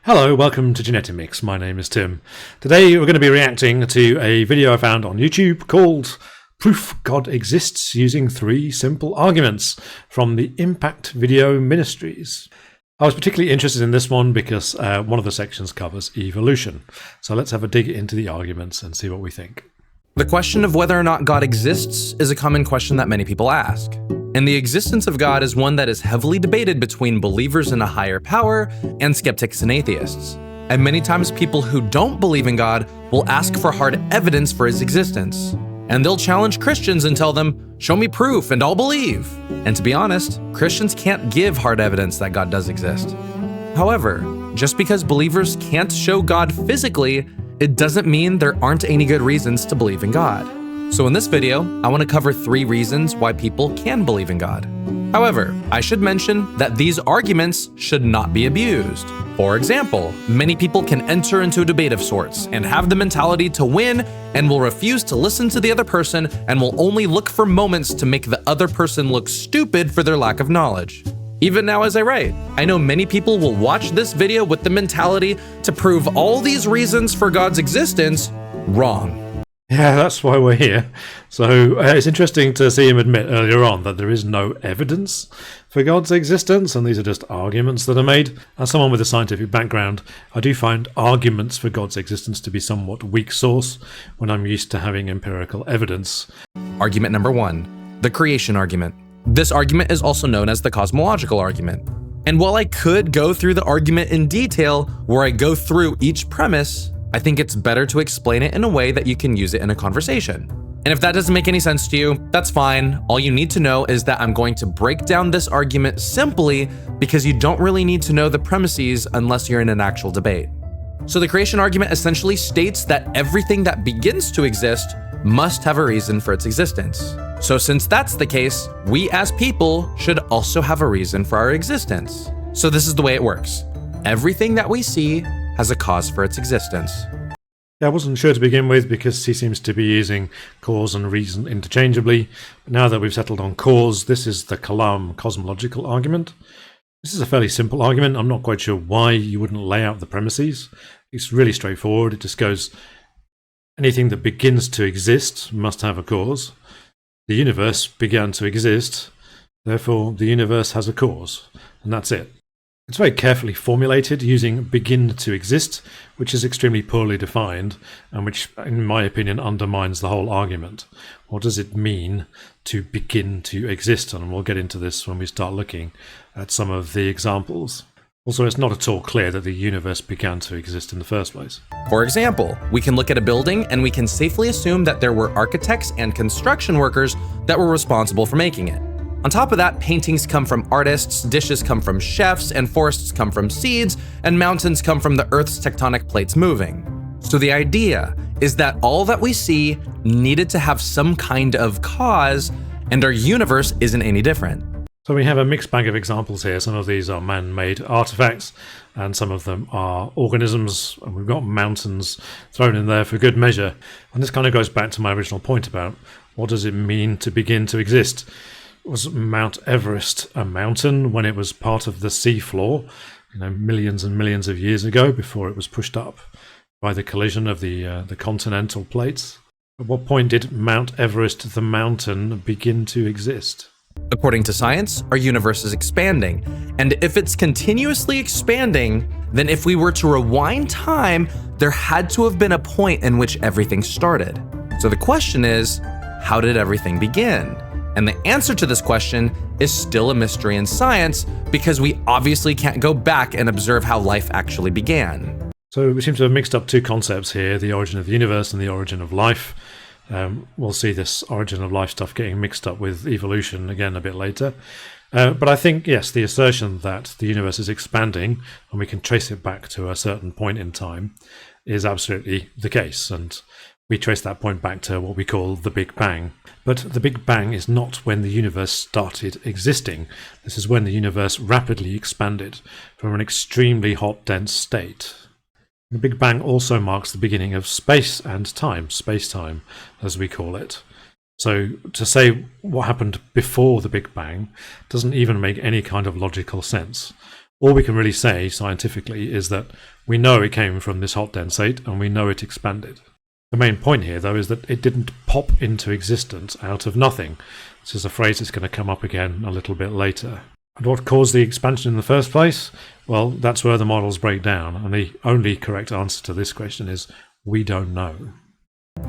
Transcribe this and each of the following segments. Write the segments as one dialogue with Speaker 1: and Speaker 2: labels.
Speaker 1: Hello, welcome to Genetimix. My name is Tim. Today we're going to be reacting to a video I found on YouTube called Proof God Exists Using 3 Simple Arguments from the Impact Video Ministries. I was particularly interested in this one because one of the sections covers evolution. So let's have a dig into the arguments and see what we think.
Speaker 2: The question of whether or not God exists is a common question that many people ask. And the existence of God is one that is heavily debated between believers in a higher power and skeptics and atheists. And many times people who don't believe in God will ask for hard evidence for his existence. And they'll challenge Christians and tell them, "Show me proof and I'll believe." And to be honest, Christians can't give hard evidence that God does exist. However, just because believers can't show God physically, it doesn't mean there aren't any good reasons to believe in God. So in this video, I want to cover 3 reasons why people can believe in God. However, I should mention that these arguments should not be abused. For example, many people can enter into a debate of sorts and have the mentality to win and will refuse to listen to the other person and will only look for moments to make the other person look stupid for their lack of knowledge. Even now as I write, I know many people will watch this video with the mentality to prove all these reasons for God's existence wrong.
Speaker 1: Yeah, that's why we're here. So it's interesting to see him admit earlier on that there is no evidence for God's existence, and these are just arguments that are made. As someone with a scientific background, I do find arguments for God's existence to be somewhat weak sauce when I'm used to having empirical evidence.
Speaker 2: Argument number 1, the creation argument. This argument is also known as the cosmological argument. And while I could go through the argument in detail, where I go through each premise, I think it's better to explain it in a way that you can use it in a conversation. And if that doesn't make any sense to you, that's fine. All you need to know is that I'm going to break down this argument simply because you don't really need to know the premises unless you're in an actual debate. So the creation argument essentially states that everything that begins to exist must have a reason for its existence. So since that's the case, we as people should also have a reason for our existence. So this is the way it works. Everything that we see has a cause for its existence.
Speaker 1: Yeah, I wasn't sure to begin with because he seems to be using cause and reason interchangeably. But now that we've settled on cause, this is the Kalam cosmological argument. This is a fairly simple argument. I'm not quite sure why you wouldn't lay out the premises. It's really straightforward. It just goes, anything that begins to exist must have a cause. The universe began to exist, therefore the universe has a cause, and that's it. It's very carefully formulated using begin to exist, which is extremely poorly defined and which, in my opinion, undermines the whole argument. What does it mean to begin to exist? And we'll get into this when we start looking at some of the examples. Also, it's not at all clear that the universe began to exist in the first place.
Speaker 2: For example, we can look at a building and we can safely assume that there were architects and construction workers that were responsible for making it. On top of that, paintings come from artists, dishes come from chefs, and forests come from seeds, and mountains come from the Earth's tectonic plates moving. So the idea is that all that we see needed to have some kind of cause, and our universe isn't any different.
Speaker 1: So we have a mixed bag of examples here. Some of these are man-made artifacts, and some of them are organisms, and we've got mountains thrown in there for good measure. And this kind of goes back to my original point about what does it mean to begin to exist? Was Mount Everest a mountain when it was part of the seafloor, millions and millions of years ago before it was pushed up by the collision of the continental plates? At what point did Mount Everest, the mountain, begin to exist?
Speaker 2: According to science, our universe is expanding, and if it's continuously expanding, then if we were to rewind time, there had to have been a point in which everything started. So the question is, how did everything begin? And the answer to this question is still a mystery in science because we obviously can't go back and observe how life actually began.
Speaker 1: So we seem to have mixed up 2 concepts here, the origin of the universe and the origin of life. We'll see this origin of life stuff getting mixed up with evolution again a bit later. But I think, yes, the assertion that the universe is expanding and we can trace it back to a certain point in time is absolutely the case. And we trace that point back to what we call the Big Bang. But the Big Bang is not when the universe started existing. This is when the universe rapidly expanded from an extremely hot, dense state. The Big Bang also marks the beginning of space and time, space-time, as we call it. So to say what happened before the Big Bang doesn't even make any kind of logical sense. All we can really say scientifically is that we know it came from this hot dense state and we know it expanded. The main point here, though, is that it didn't pop into existence out of nothing. This is a phrase that's going to come up again a little bit later. And what caused the expansion in the first place? Well, that's where the models break down, and the only correct answer to this question is we don't know.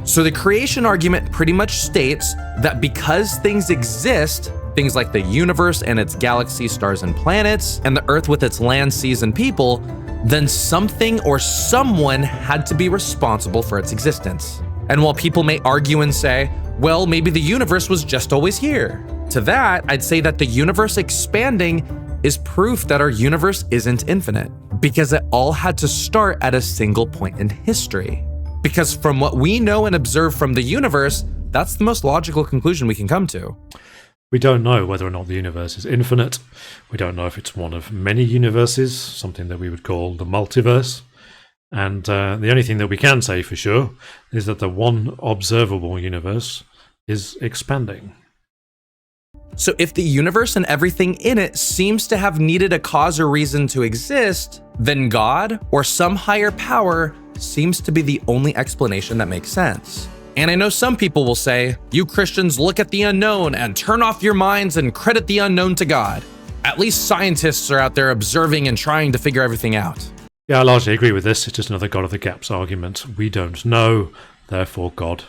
Speaker 2: So the creation argument pretty much states that because things exist, things like the universe and its galaxies, stars, and planets, and the Earth with its land, seas, and people, then something or someone had to be responsible for its existence. And while people may argue and say, well, maybe the universe was just always here, to that, I'd say that the universe expanding is proof that our universe isn't infinite, because it all had to start at a single point in history. Because from what we know and observe from the universe, that's the most logical conclusion we can come to.
Speaker 1: We don't know whether or not the universe is infinite. We don't know if it's one of many universes, something that we would call the multiverse. And the only thing that we can say for sure is that the one observable universe is expanding.
Speaker 2: So if the universe and everything in it seems to have needed a cause or reason to exist, then God or some higher power seems to be the only explanation that makes sense. And I know some people will say, you Christians look at the unknown and turn off your minds and credit the unknown to God. At least scientists are out there observing and trying to figure everything out.
Speaker 1: Yeah, I largely agree with this. It's just another God of the Gaps argument. We don't know, therefore God.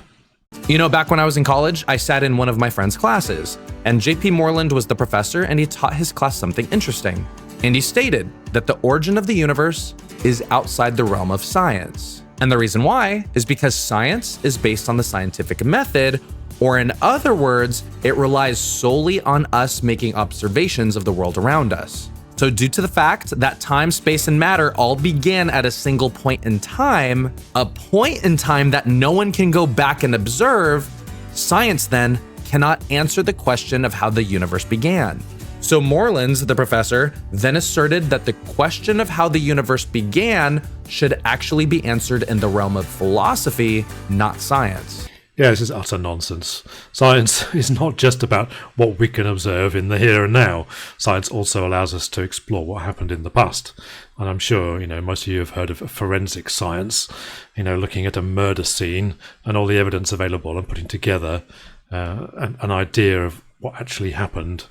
Speaker 2: You know, back when I was in college, I sat in one of my friend's classes, and JP Moreland was the professor, and he taught his class something interesting. And he stated that the origin of the universe is outside the realm of science. And the reason why is because science is based on the scientific method, or in other words, it relies solely on us making observations of the world around us. So due to the fact that time, space, and matter all began at a single point in time, a point in time that no one can go back and observe, science then cannot answer the question of how the universe began. So Moreland, the professor, then asserted that the question of how the universe began should actually be answered in the realm of philosophy, not science.
Speaker 1: Yeah, this is utter nonsense. Science is not just about what we can observe in the here and now. Science also allows us to explore what happened in the past. And I'm sure, most of you have heard of forensic science, looking at a murder scene and all the evidence available and putting together an idea of what actually happened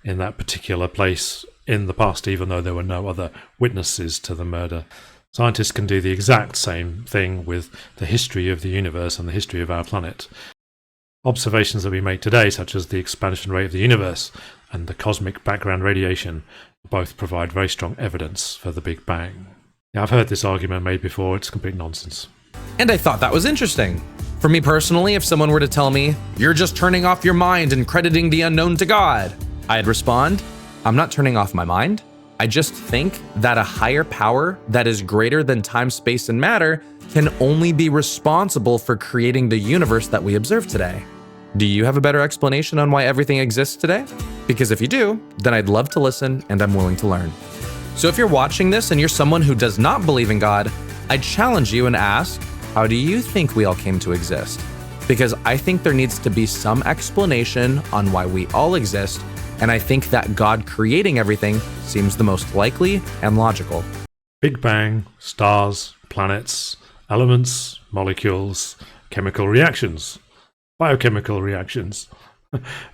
Speaker 1: in that particular place in the past, even though there were no other witnesses to the murder. Scientists can do the exact same thing with the history of the universe and the history of our planet. Observations that we make today, such as the expansion rate of the universe and the cosmic background radiation, both provide very strong evidence for the Big Bang. Yeah, I've heard this argument made before. It's complete nonsense.
Speaker 2: And I thought that was interesting. For me personally, if someone were to tell me, you're just turning off your mind and crediting the unknown to God, I'd respond, I'm not turning off my mind. I just think that a higher power that is greater than time, space, and matter can only be responsible for creating the universe that we observe today. Do you have a better explanation on why everything exists today? Because if you do, then I'd love to listen and I'm willing to learn. So if you're watching this and you're someone who does not believe in God, I'd challenge you and ask, how do you think we all came to exist? Because I think there needs to be some explanation on why we all exist, and I think that God creating everything seems the most likely and logical.
Speaker 1: Big Bang, stars, planets, elements, molecules, chemical reactions, biochemical reactions,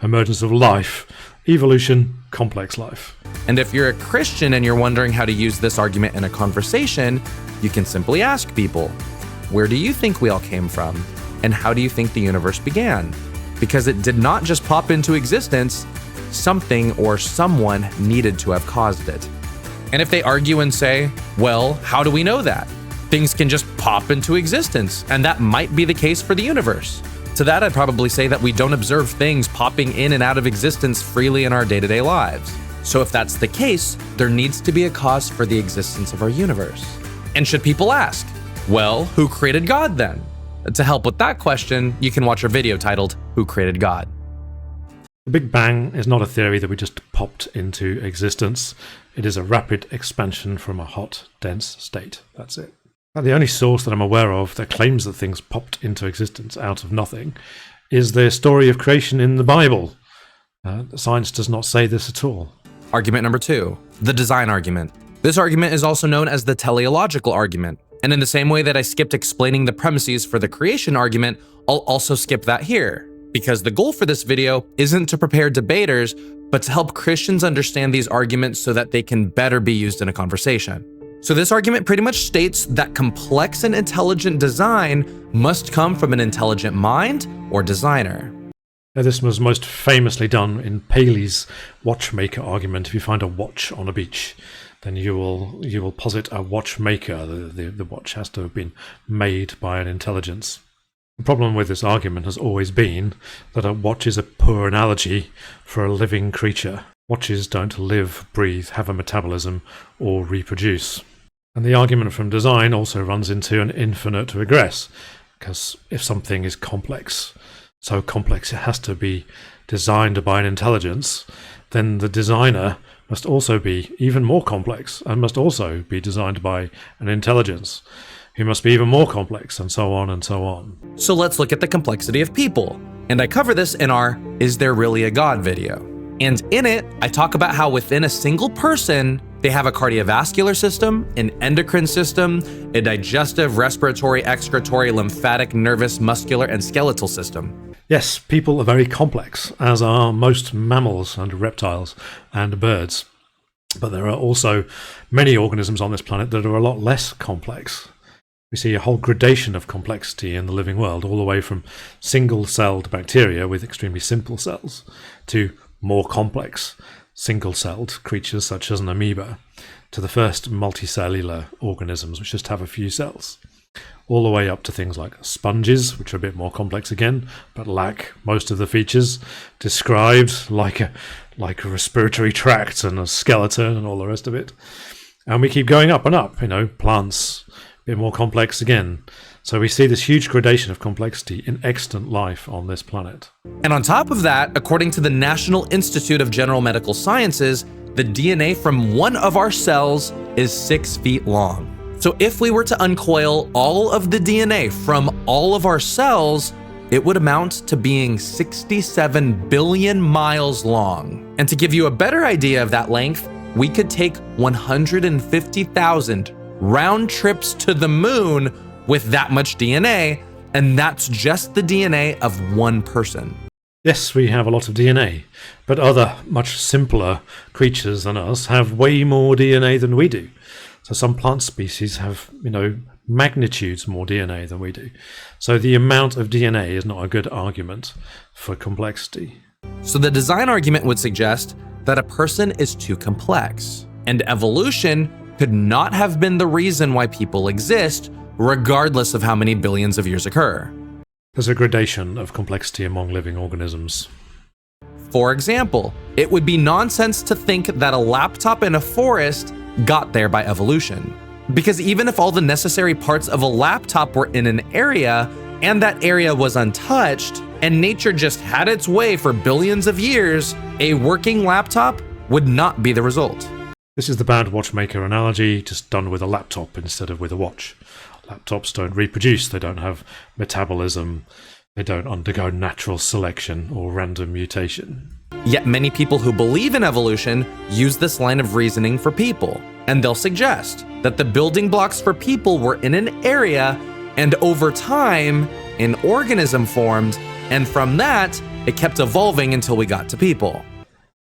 Speaker 1: emergence of life, evolution, complex life.
Speaker 2: And if you're a Christian and you're wondering how to use this argument in a conversation, you can simply ask people, where do you think we all came from? And how do you think the universe began? Because it did not just pop into existence, something or someone needed to have caused it. And if they argue and say, well, how do we know that? Things can just pop into existence, and that might be the case for the universe. To that, I'd probably say that we don't observe things popping in and out of existence freely in our day-to-day lives. So if that's the case, there needs to be a cause for the existence of our universe. And should people ask, well, who created God then? To help with that question, you can watch our video titled, Who Created God?
Speaker 1: The Big Bang is not a theory that we just popped into existence. It is a rapid expansion from a hot, dense state. That's it. Now, the only source that I'm aware of that claims that things popped into existence out of nothing is the story of creation in the Bible. Science does not say this at all.
Speaker 2: Argument number 2, the design argument. This argument is also known as the teleological argument. And in the same way that I skipped explaining the premises for the creation argument, I'll also skip that here, because the goal for this video isn't to prepare debaters, but to help Christians understand these arguments so that they can better be used in a conversation. So this argument pretty much states that complex and intelligent design must come from an intelligent mind or designer.
Speaker 1: Now, this was most famously done in Paley's watchmaker argument. If you find a watch on a beach, then you will posit a watchmaker. The watch has to have been made by an intelligence. The problem with this argument has always been that a watch is a poor analogy for a living creature. Watches don't live, breathe, have a metabolism, or reproduce. And the argument from design also runs into an infinite regress, because if something is complex, so complex it has to be designed by an intelligence, then the designer must also be even more complex and must also be designed by an intelligence, who must be even more complex, and so on and so on.
Speaker 2: So let's look at the complexity of people. And I cover this in our Is There Really a God video. And in it, I talk about how within a single person, they have a cardiovascular system, an endocrine system, a digestive, respiratory, excretory, lymphatic, nervous, muscular, and skeletal system.
Speaker 1: Yes, people are very complex, as are most mammals and reptiles and birds. But there are also many organisms on this planet that are a lot less complex. We see a whole gradation of complexity in the living world, all the way from single-celled bacteria with extremely simple cells to more complex single-celled creatures such as an amoeba, to the first multicellular organisms which just have a few cells, all the way up to things like sponges, which are a bit more complex again, but lack most of the features described, like a respiratory tract and a skeleton and all the rest of it. And we keep going up and up, plants, a bit more complex again. So we see this huge gradation of complexity in extant life on this planet.
Speaker 2: And on top of that, according to the National Institute of General Medical Sciences, the DNA from one of our cells is 6 feet long. So if we were to uncoil all of the DNA from all of our cells, it would amount to being 67 billion miles long. And to give you a better idea of that length, we could take 150,000 round trips to the moon with that much DNA, and that's just the DNA of one person.
Speaker 1: Yes, we have a lot of DNA, but other much simpler creatures than us have way more DNA than we do. So some plant species have, magnitudes more DNA than we do. So the amount of DNA is not a good argument for complexity.
Speaker 2: So the design argument would suggest that a person is too complex, and evolution could not have been the reason why people exist, regardless of how many billions of years occur.
Speaker 1: There's a gradation of complexity among living organisms.
Speaker 2: For example, it would be nonsense to think that a laptop in a forest got there by evolution. Because even if all the necessary parts of a laptop were in an area, and that area was untouched, and nature just had its way for billions of years, a working laptop would not be the result.
Speaker 1: This is the bad watchmaker analogy, just done with a laptop instead of with a watch. Laptops don't reproduce, they don't have metabolism, they don't undergo natural selection or random mutation.
Speaker 2: Yet many people who believe in evolution use this line of reasoning for people, and they'll suggest that the building blocks for people were in an area, and over time, an organism formed, and from that, it kept evolving until we got to people.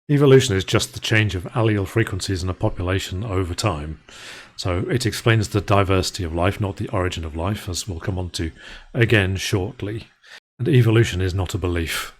Speaker 1: Evolution is just the change of allele frequencies in a population over time. So it explains the diversity of life, not the origin of life, as we'll come on to again shortly. And evolution is not a belief.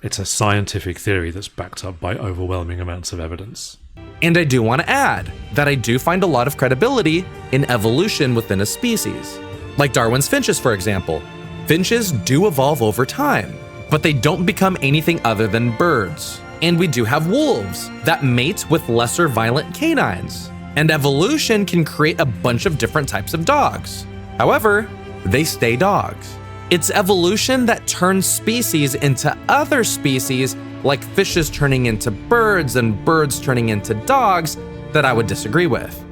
Speaker 1: It's a scientific theory that's backed up by overwhelming amounts of evidence.
Speaker 2: And I do want to add that I do find a lot of credibility in evolution within a species. Like Darwin's finches, for example. Finches do evolve over time, but they don't become anything other than birds. And we do have wolves that mate with lesser violent canines. And evolution can create a bunch of different types of dogs. However, they stay dogs. It's evolution that turns species into other species, like fishes turning into birds and birds turning into dogs, that I would disagree with.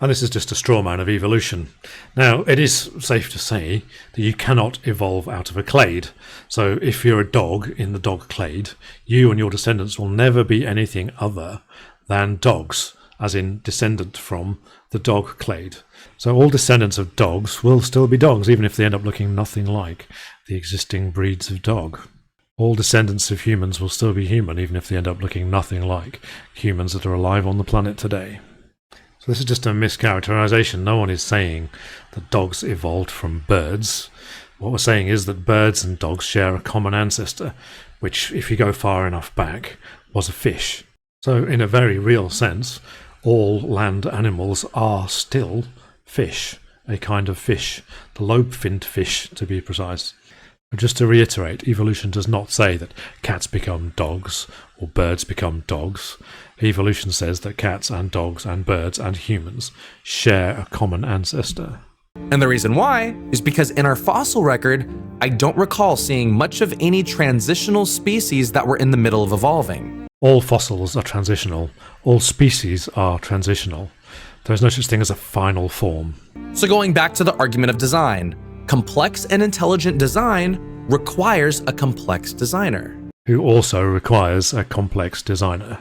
Speaker 1: And this is just a straw man of evolution. Now, it is safe to say that you cannot evolve out of a clade. So if you're a dog in the dog clade, you and your descendants will never be anything other than dogs, as in descendant from the dog clade. So all descendants of dogs will still be dogs, even if they end up looking nothing like the existing breeds of dog. All descendants of humans will still be human, even if they end up looking nothing like humans that are alive on the planet today. So this is just a mischaracterization. No one is saying that dogs evolved from birds. What we're saying is that birds and dogs share a common ancestor, which, if you go far enough back, was a fish. So in a very real sense, all land animals are still fish, a kind of fish, the lobe-finned fish to be precise. But just to reiterate, evolution does not say that cats become dogs or birds become dogs. Evolution says that cats and dogs and birds and humans share a common ancestor.
Speaker 2: And the reason why is because in our fossil record, I don't recall seeing much of any transitional species that were in the middle of evolving.
Speaker 1: All fossils are transitional. All species are transitional. There is no such thing as a final form.
Speaker 2: So going back to the argument of design, complex and intelligent design requires a complex designer.
Speaker 1: Who also requires a complex designer.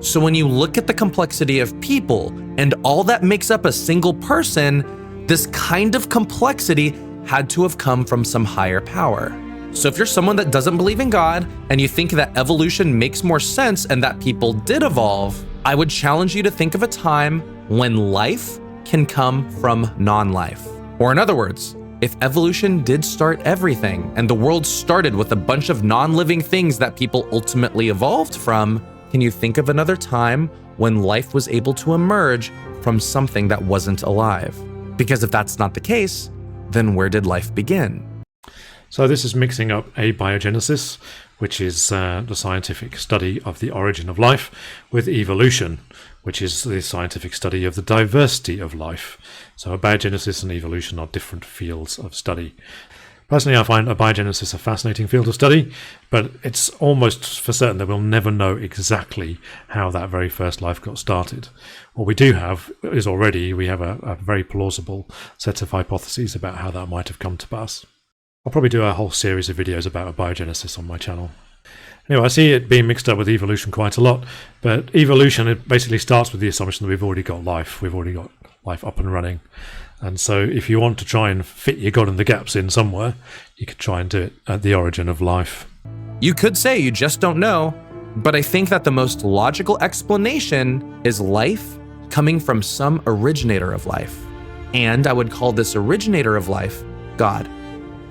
Speaker 2: So when you look at the complexity of people and all that makes up a single person, this kind of complexity had to have come from some higher power. So if you're someone that doesn't believe in God and you think that evolution makes more sense and that people did evolve, I would challenge you to think of a time when life can come from non-life. Or in other words, if evolution did start everything and the world started with a bunch of non-living things that people ultimately evolved from, can you think of another time when life was able to emerge from something that wasn't alive? Because if that's not the case, then where did life begin?
Speaker 1: So this is mixing up abiogenesis, which is the scientific study of the origin of life, with evolution, which is the scientific study of the diversity of life. So abiogenesis and evolution are different fields of study. Personally, I find abiogenesis a fascinating field of study, but it's almost for certain that we'll never know exactly how that very first life got started. What we do have is we have a very plausible set of hypotheses about how that might have come to pass. I'll probably do a whole series of videos about abiogenesis on my channel. Anyway, I see it being mixed up with evolution quite a lot, but evolution, it basically starts with the assumption that we've already got life. We've already got life up and running. And so if you want to try and fit your God in the gaps in somewhere, you could try and do it at the origin of life.
Speaker 2: You could say you just don't know, but I think that the most logical explanation is life coming from some originator of life. And I would call this originator of life God.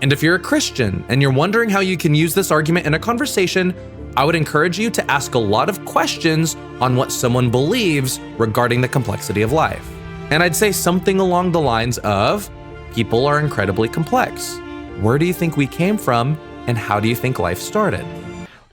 Speaker 2: And if you're a Christian and you're wondering how you can use this argument in a conversation, I would encourage you to ask a lot of questions on what someone believes regarding the complexity of life. And I'd say something along the lines of, people are incredibly complex. Where do you think we came from, and how do you think life started?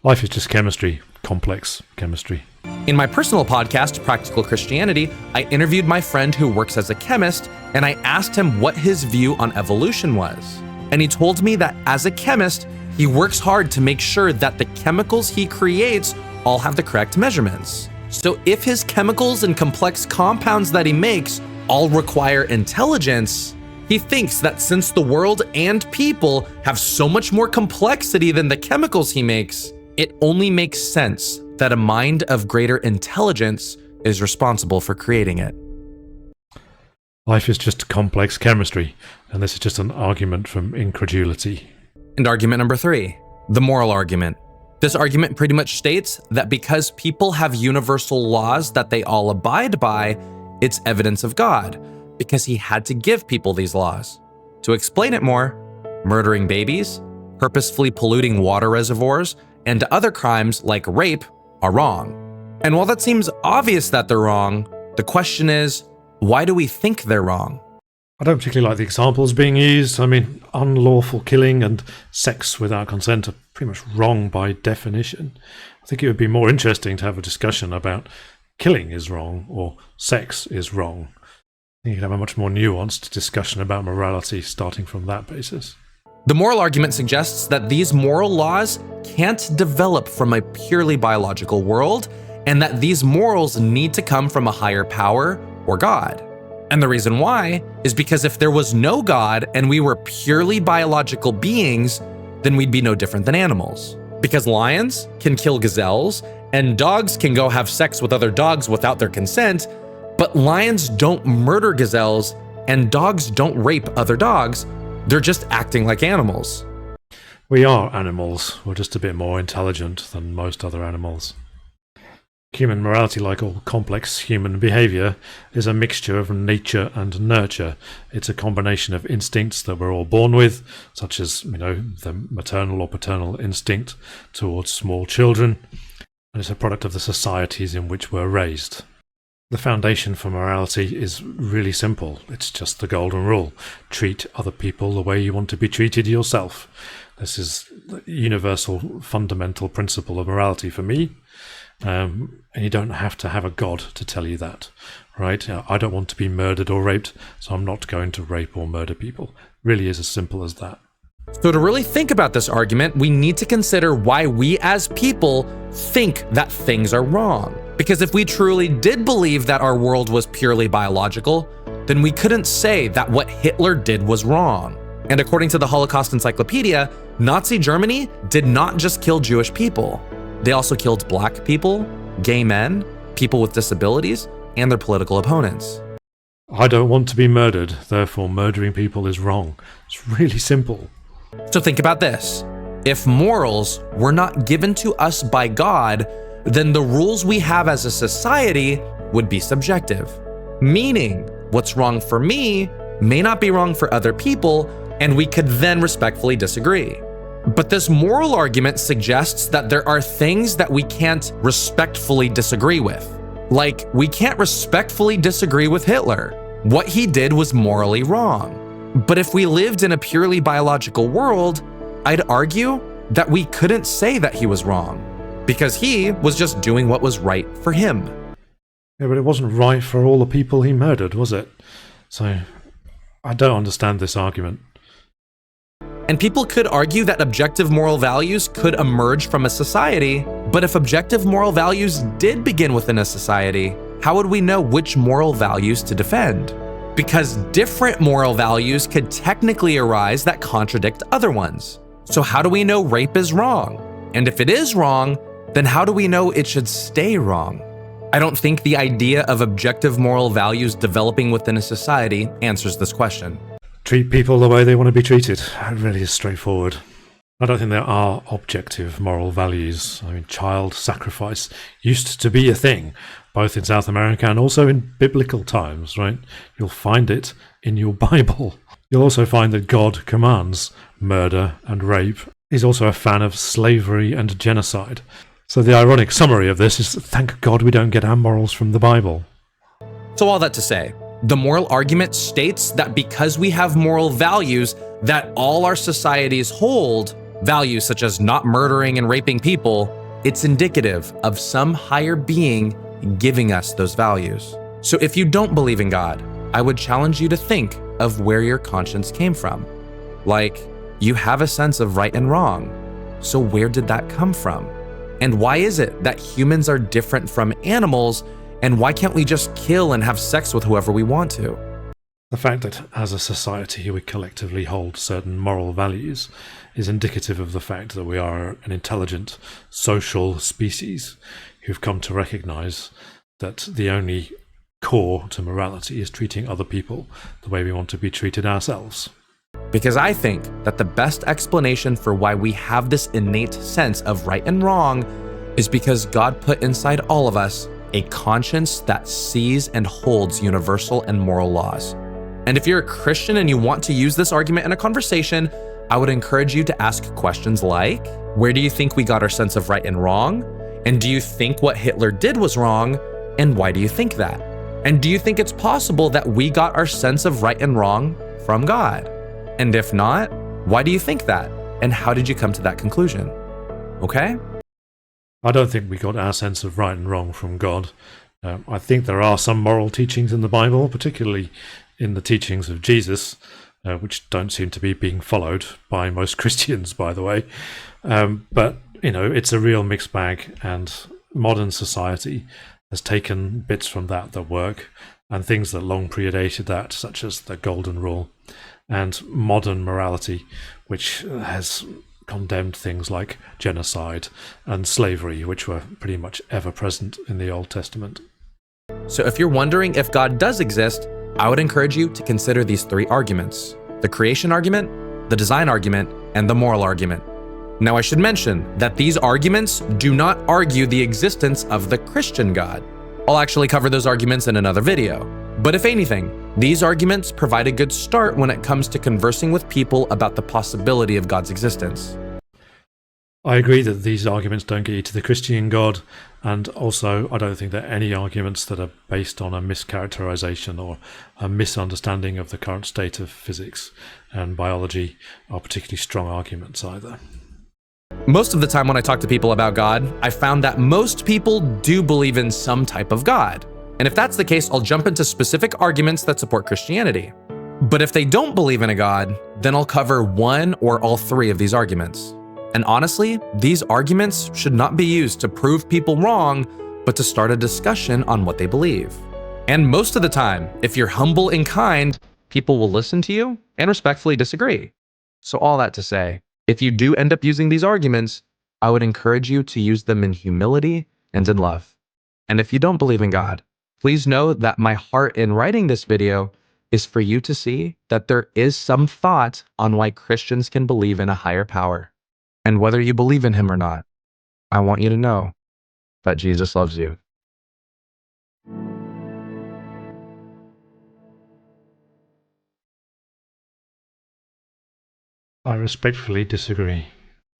Speaker 1: Life is just chemistry, complex chemistry.
Speaker 2: In my personal podcast, Practical Christianity, I interviewed my friend who works as a chemist, and I asked him what his view on evolution was. And he told me that as a chemist, he works hard to make sure that the chemicals he creates all have the correct measurements. So if his chemicals and complex compounds that he makes all require intelligence, he thinks that since the world and people have so much more complexity than the chemicals he makes, it only makes sense that a mind of greater intelligence is responsible for creating it.
Speaker 1: Life is just complex chemistry, and this is just an argument from incredulity.
Speaker 2: And argument number 3, the moral argument. This argument pretty much states that because people have universal laws that they all abide by, it's evidence of God, because he had to give people these laws. To explain it more, murdering babies, purposefully polluting water reservoirs, and other crimes like rape are wrong. And while that seems obvious that they're wrong, the question is, why do we think they're wrong?
Speaker 1: I don't particularly like the examples being used. I mean, unlawful killing and sex without consent are pretty much wrong by definition. I think it would be more interesting to have a discussion about killing is wrong or sex is wrong. I think you could have a much more nuanced discussion about morality starting from that basis.
Speaker 2: The moral argument suggests that these moral laws can't develop from a purely biological world, and that these morals need to come from a higher power or God. And the reason why is because if there was no God and we were purely biological beings, then we'd be no different than animals. Because lions can kill gazelles And dogs can go have sex with other dogs without their consent, but lions don't murder gazelles, and dogs don't rape other dogs. They're just acting like animals.
Speaker 1: We are animals. We're just a bit more intelligent than most other animals. Human morality, like all complex human behavior, is a mixture of nature and nurture. It's a combination of instincts that we're all born with, such as, the maternal or paternal instinct towards small children, and it's a product of the societies in which we're raised. The foundation for morality is really simple. It's just the golden rule. Treat other people the way you want to be treated yourself. This is the universal fundamental principle of morality for me. And you don't have to have a god to tell you that, right? I don't want to be murdered or raped, so I'm not going to rape or murder people. Really is as simple as that.
Speaker 2: So to really think about this argument, we need to consider why we as people think that things are wrong. Because if we truly did believe that our world was purely biological, then we couldn't say that what Hitler did was wrong. And according to the Holocaust Encyclopedia, Nazi Germany did not just kill Jewish people. They also killed black people, gay men, people with disabilities, and their political opponents.
Speaker 1: I don't want to be murdered, therefore murdering people is wrong. It's really simple.
Speaker 2: So think about this. If morals were not given to us by God, then the rules we have as a society would be subjective. Meaning, what's wrong for me may not be wrong for other people, and we could then respectfully disagree. But this moral argument suggests that there are things that we can't respectfully disagree with. Like, we can't respectfully disagree with Hitler. What he did was morally wrong. But if we lived in a purely biological world, I'd argue that we couldn't say that he was wrong, because he was just doing what was right for him.
Speaker 1: Yeah, but it wasn't right for all the people he murdered, was it? So, I don't understand this argument.
Speaker 2: And people could argue that objective moral values could emerge from a society, but if objective moral values did begin within a society, how would we know which moral values to defend? Because different moral values could technically arise that contradict other ones. So how do we know rape is wrong? And if it is wrong, then how do we know it should stay wrong? I don't think the idea of objective moral values developing within a society answers this question.
Speaker 1: Treat people the way they want to be treated. It really is straightforward. I don't think there are objective moral values. I mean, child sacrifice used to be a thing, both in South America and also in biblical times, right? You'll find it in your Bible. You'll also find that God commands murder and rape. He's also a fan of slavery and genocide. So the ironic summary of this is, thank God we don't get our morals from the Bible.
Speaker 2: So all that to say, the moral argument states that because we have moral values that all our societies hold, values such as not murdering and raping people, it's indicative of some higher being giving us those values. So if you don't believe in God, I would challenge you to think of where your conscience came from. Like, you have a sense of right and wrong. So where did that come from? And why is it that humans are different from animals? And why can't we just kill and have sex with whoever we want to?
Speaker 1: The fact that as a society we collectively hold certain moral values is indicative of the fact that we are an intelligent social species who've come to recognize that the only core to morality is treating other people the way we want to be treated ourselves.
Speaker 2: Because I think that the best explanation for why we have this innate sense of right and wrong is because God put inside all of us a conscience that sees and holds universal and moral laws. And if you're a Christian and you want to use this argument in a conversation, I would encourage you to ask questions like, where do you think we got our sense of right and wrong? And do you think what Hitler did was wrong? And why do you think that? And do you think it's possible that we got our sense of right and wrong from God? And if not, why do you think that? And how did you come to that conclusion? Okay?
Speaker 1: I don't think we got our sense of right and wrong from God. I think there are some moral teachings in the Bible, particularly in the teachings of Jesus, which don't seem to be being followed by most Christians, by the way. But, it's a real mixed bag, and modern society has taken bits from that work, and things that long predated that, such as the Golden Rule, and modern morality, which has condemned things like genocide and slavery, which were pretty much ever present in the Old Testament.
Speaker 2: So if you're wondering if God does exist, I would encourage you to consider these three arguments: the creation argument, the design argument, and the moral argument. Now, I should mention that these arguments do not argue the existence of the Christian God. I'll actually cover those arguments in another video. But if anything, these arguments provide a good start when it comes to conversing with people about the possibility of God's existence.
Speaker 1: I agree that these arguments don't get you to the Christian God, and also I don't think that any arguments that are based on a mischaracterization or a misunderstanding of the current state of physics and biology are particularly strong arguments either.
Speaker 2: Most of the time when I talk to people about God, I found that most people do believe in some type of God. And if that's the case, I'll jump into specific arguments that support Christianity. But if they don't believe in a God, then I'll cover one or all three of these arguments. And honestly, these arguments should not be used to prove people wrong, but to start a discussion on what they believe. And most of the time, if you're humble and kind, people will listen to you and respectfully disagree. So all that to say, if you do end up using these arguments, I would encourage you to use them in humility and in love. And if you don't believe in God, please know that my heart in writing this video is for you to see that there is some thought on why Christians can believe in a higher power. And whether you believe in him or not, I want you to know that Jesus loves you.
Speaker 1: I respectfully disagree.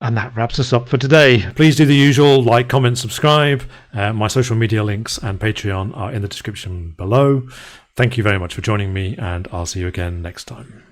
Speaker 1: And that wraps us up for today. Please do the usual: like, comment, subscribe. My social media links and Patreon are in the description below. Thank you very much for joining me, and I'll see you again next time.